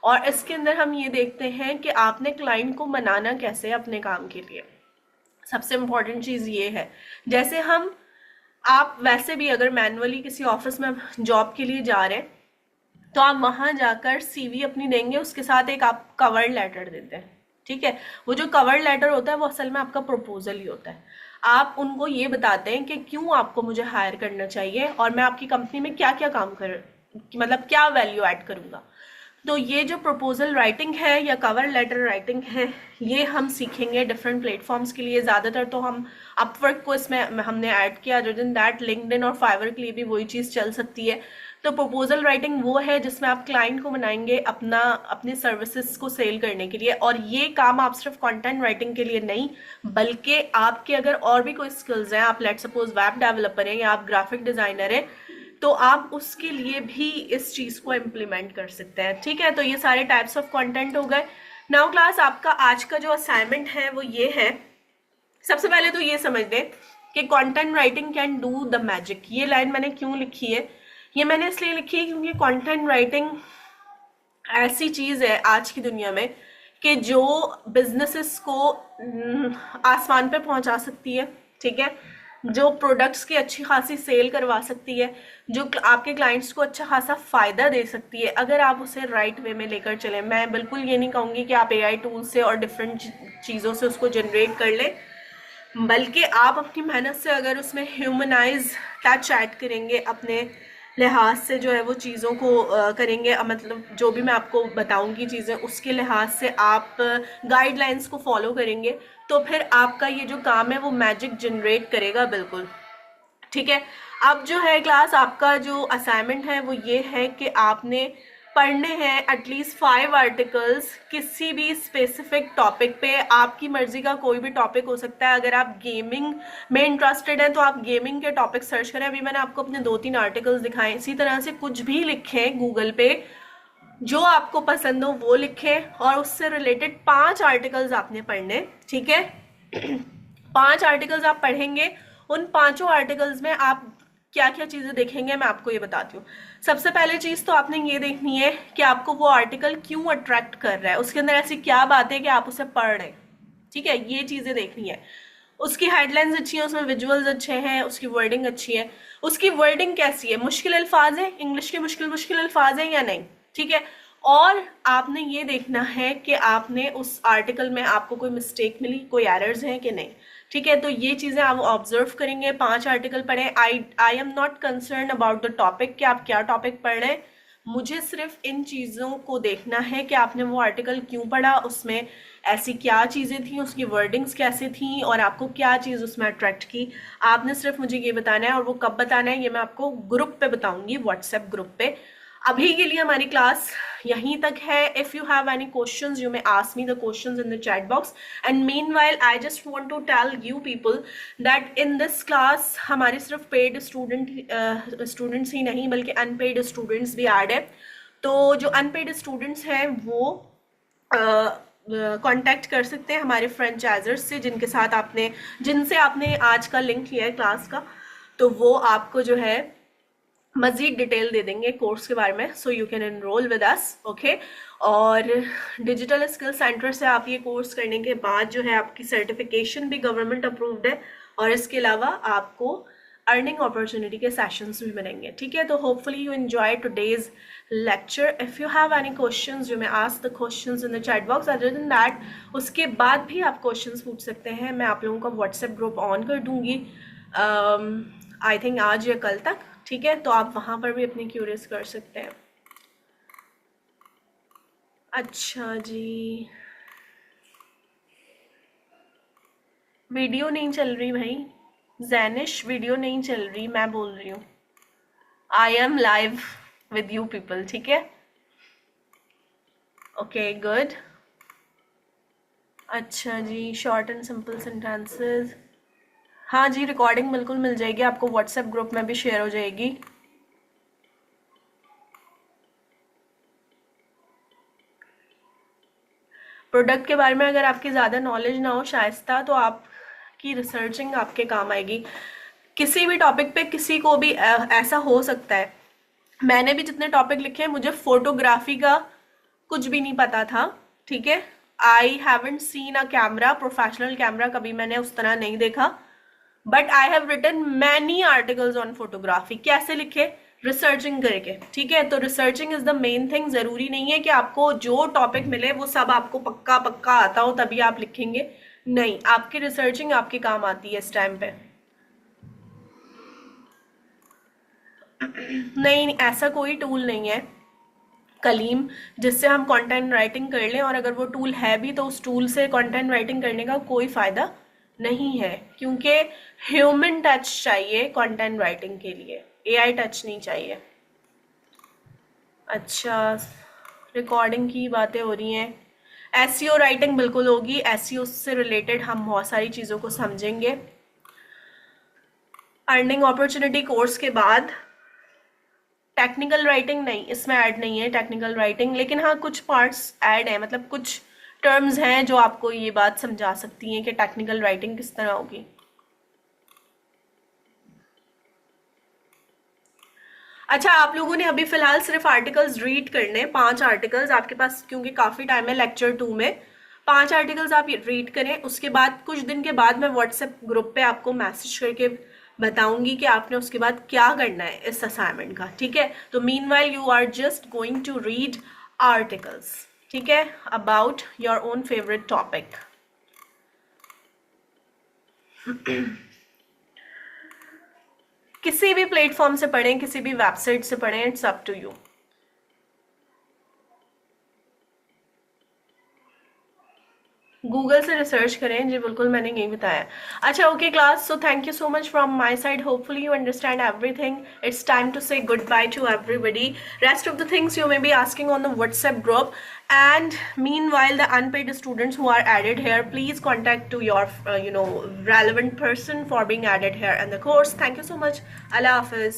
और इसके अंदर हम ये देखते हैं कि आपने क्लाइंट को मनाना कैसे अपने काम के लिए। सबसे इम्पोर्टेंट चीज़ ये है, जैसे आप वैसे भी अगर मैनुअली किसी ऑफिस में जॉब के लिए जा रहे हैं तो आप वहां जाकर CV अपनी देंगे, उसके साथ एक आप कवर लेटर देते हैं, ठीक है। वो जो कवर लेटर होता है वो असल में आपका प्रपोजल ही होता है। आप उनको ये बताते हैं कि क्यों आपको मुझे हायर करना चाहिए और मैं आपकी कंपनी में क्या क्या काम कर, मतलब क्या वैल्यू ऐड करूंगा। तो ये जो प्रपोजल राइटिंग है या कवर लेटर राइटिंग है, ये हम सीखेंगे डिफरेंट प्लेटफॉर्म्स के लिए। ज़्यादातर तो हम अपवर्क को इसमें हमने ऐड किया, अदर देन दैट लिंक्डइन और फाइवर के लिए भी वही चीज़ चल सकती है। तो प्रपोजल राइटिंग वो है जिसमें आप क्लाइंट को बनाएंगे अपनी सर्विसेज को सेल करने के लिए। और ये काम आप सिर्फ कंटेंट राइटिंग के लिए नहीं, बल्कि आपके अगर और भी कोई स्किल्स हैं, आप लेट सपोज वेब डेवलपर हैं या आप ग्राफिक डिजाइनर हैं, तो आप उसके लिए भी इस चीज को इम्प्लीमेंट कर सकते हैं, ठीक है। तो ये सारे टाइप्स ऑफ कंटेंट हो गए। नाउ क्लास, आपका आज का जो असाइनमेंट है वो ये है, सबसे पहले तो ये समझ लें कि content writing can do the magic. ये लाइन मैंने क्यों लिखी है, ये मैंने इसलिए लिखी है क्योंकि कंटेंट राइटिंग ऐसी चीज है आज की दुनिया में कि जो बिजनेसेस को आसमान पे पहुंचा सकती है, ठीक है, जो प्रोडक्ट्स की अच्छी खासी सेल करवा सकती है, जो आपके क्लाइंट्स को अच्छा खासा फायदा दे सकती है, अगर आप उसे राइट वे में लेकर चलें। मैं बिल्कुल ये नहीं कहूँगी कि आप AI टूल से और डिफरेंट चीज़ों से उसको जनरेट कर लें, बल्कि आप अपनी मेहनत से अगर उसमें ह्यूमनाइज टच ऐड करेंगे, अपने लिहाज से जो है वो चीज़ों को करेंगे, मतलब जो भी मैं आपको बताऊंगी चीज़ें उसके लिहाज से आप गाइडलाइंस को फॉलो करेंगे, तो फिर आपका ये जो काम है वो मैजिक जनरेट करेगा, बिल्कुल, ठीक है। अब जो है क्लास, आपका जो असाइनमेंट है वो ये है कि आपने पढ़ने हैं एटलीस्ट 5 आर्टिकल्स किसी भी स्पेसिफिक टॉपिक पे। आपकी मर्जी का कोई भी टॉपिक हो सकता है। अगर आप गेमिंग में इंटरेस्टेड हैं तो आप गेमिंग के टॉपिक सर्च करें। अभी मैंने आपको अपने 2-3 आर्टिकल्स दिखाए, इसी तरह से कुछ भी लिखें गूगल पे, जो आपको पसंद हो वो लिखें और उससे रिलेटेड 5 आर्टिकल्स आपने पढ़ने, ठीक है। 5 आर्टिकल्स आप पढ़ेंगे, उन 5 आर्टिकल्स में आप क्या क्या चीजें देखेंगे मैं आपको ये बताती हूँ। सबसे पहले चीज तो आपने ये देखनी है कि आपको वो आर्टिकल क्यों अट्रैक्ट कर रहा है, उसके अंदर ऐसी क्या बात है कि आप उसे पढ़ रहे हैं, ठीक है, ये चीजें देखनी है। उसकी हेडलाइंस अच्छी है, उसमें विजुअल्स अच्छे हैं, उसकी वर्डिंग अच्छी है। उसकी वर्डिंग कैसी है, मुश्किल अल्फाज है, इंग्लिश के मुश्किल मुश्किल अल्फाज है या नहीं, ठीक है। और आपने ये देखना है कि आपने उस आर्टिकल में आपको कोई मिस्टेक मिली, कोई एरर्स हैं कि नहीं, ठीक है। तो ये चीजें आप ऑब्जर्व करेंगे। 5 आर्टिकल पढ़े। I am not concern about the topic कि आप क्या टॉपिक पढ़ रहे हैं, मुझे सिर्फ इन चीजों को देखना है कि आपने वो आर्टिकल क्यों पढ़ा, उसमें ऐसी क्या चीजें थी, उसकी वर्डिंग्स कैसे थी और आपको क्या चीज उसमें अट्रैक्ट की। आपने सिर्फ मुझे ये बताना है, और वो कब बताना है ये मैं आपको ग्रुप पे बताऊंगी, व्हाट्सएप ग्रुप पे। अभी के लिए हमारी क्लास यहीं तक है। If you have any questions you may ask me the questions in the chat box, and meanwhile I just want to tell you people that in this class हमारे सिर्फ पेड स्टूडेंट्स ही नहीं बल्कि unpaid students भी add है। तो जो unpaid students हैं वो कांटेक्ट कर सकते हैं हमारे फ्रेंचाइजर्स से, जिनसे आपने आज का लिंक लिया है क्लास का, तो वो आपको जो है मजीद डिटेल दे देंगे कोर्स के बारे में, so you can enrol with us, okay. और डिजिटल स्किल सेंटर से आप ये कोर्स करने के बाद जो है आपकी सर्टिफिकेशन भी गवर्नमेंट अप्रूव्ड है और इसके अलावा आपको अर्निंग अपॉर्चुनिटी के सेशंस भी मिलेंगे, ठीक है। तो hopefully you enjoy today's lecture. If you have any questions, you may ask the questions in the chat box. Other than that, उसके बाद भी आप questions पूछ सकते हैं. मैं आप लोगों का WhatsApp ग्रुप ऑन कर दूंगी आई थिंक आज या कल तक, ठीक है। तो आप वहाँ पर भी अपनी क्यूरियस कर सकते हैं। अच्छा जी, वीडियो नहीं चल रही भाई, जैनिश वीडियो नहीं चल रही, मैं बोल रही हूँ I am live with you people, ठीक है। Okay good. अच्छा जी, शॉर्ट एंड सिंपल सेंटेंसेस, हाँ जी रिकॉर्डिंग बिल्कुल मिल जाएगी आपको, व्हाट्सएप ग्रुप में भी शेयर हो जाएगी। प्रोडक्ट के बारे में अगर आपकी ज़्यादा नॉलेज ना हो शाइस्ता, तो आपकी रिसर्चिंग आपके काम आएगी। किसी भी टॉपिक पे किसी को भी ऐसा हो सकता है, मैंने भी जितने टॉपिक लिखे हैं मुझे फोटोग्राफी का कुछ भी नहीं पता था, ठीक है। I haven't seen a camera, professional camera कभी मैंने उस तरह नहीं देखा, but I have written many articles on photography. कैसे लिखे? रिसर्चिंग करके, ठीक है। तो researching is the main thing. जरूरी नहीं है कि आपको जो टॉपिक मिले वो सब आपको पक्का पक्का आता हो तभी आप लिखेंगे, नहीं, आपकी रिसर्चिंग आपके काम आती है इस टाइम पे। नहीं, ऐसा कोई टूल नहीं है कलीम जिससे हम कंटेंट राइटिंग कर लें, और अगर वो टूल है भी तो उस टूल से कंटेंट राइटिंग करने का कोई फायदा नहीं है, क्योंकि ह्यूमन टच चाहिए कंटेंट राइटिंग के लिए, एआई टच नहीं चाहिए। अच्छा, रिकॉर्डिंग की बातें हो रही हैं, एसईओ राइटिंग बिल्कुल होगी, एसईओ से रिलेटेड हम बहुत सारी चीज़ों को समझेंगे। अर्निंग अपॉर्चुनिटी कोर्स के बाद टेक्निकल राइटिंग नहीं, इसमें ऐड नहीं है टेक्निकल राइटिंग, लेकिन हाँ कुछ पार्ट्स ऐड है, मतलब कुछ टर्म्स हैं जो आपको ये बात समझा सकती हैं कि टेक्निकल राइटिंग किस तरह होगी। अच्छा, आप लोगों ने अभी फिलहाल सिर्फ आर्टिकल्स रीड करने, 5 आर्टिकल्स आपके पास, क्योंकि काफ़ी टाइम है लेक्चर 2 में, 5 आर्टिकल्स आप रीड करें। उसके बाद कुछ दिन के बाद मैं व्हाट्सएप ग्रुप पे आपको मैसेज करके बताऊंगी कि आपने उसके बाद क्या करना है इस असाइनमेंट का, ठीक है। तो meanwhile you are just going to read articles, ठीक है, about your own favourite topic. किसी भी प्लेटफॉर्म से पढ़ें, किसी भी वेबसाइट से पढ़ें, it's up to you. Google से रिसर्च करें, जी बिल्कुल मैंने यही बताया। अच्छा okay class, so thank you so much from my side, hopefully you understand everything. It's time to say good bye to everybody. Rest of the things you may be asking on the WhatsApp group, and meanwhile the unpaid students who are added here, please contact to your relevant person for being added here in the course. Thank you so much. Allah Hafiz.